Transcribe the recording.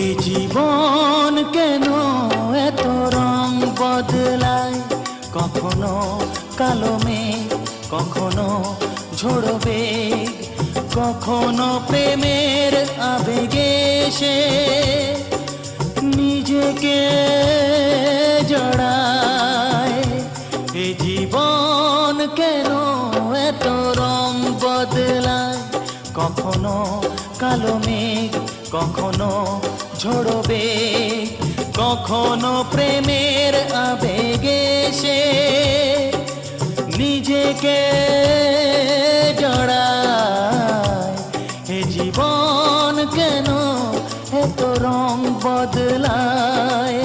এ জীবন কেন এত রং বদলায়, কখনো কালো মেঘ, কখনো ঝোড়ো বেগ, কখনো প্রেমের আবেগে সে নিজেকে জড়ায়। এ জীবন কেন এত রং বদলায়, কখনো কালো মেঘ, কখনো ঝোড়ো বেগ, কখনো প্রেমের আবেগে সে নিজেকে জড়ায়। এ জীবন কেন এত রং বদলায়।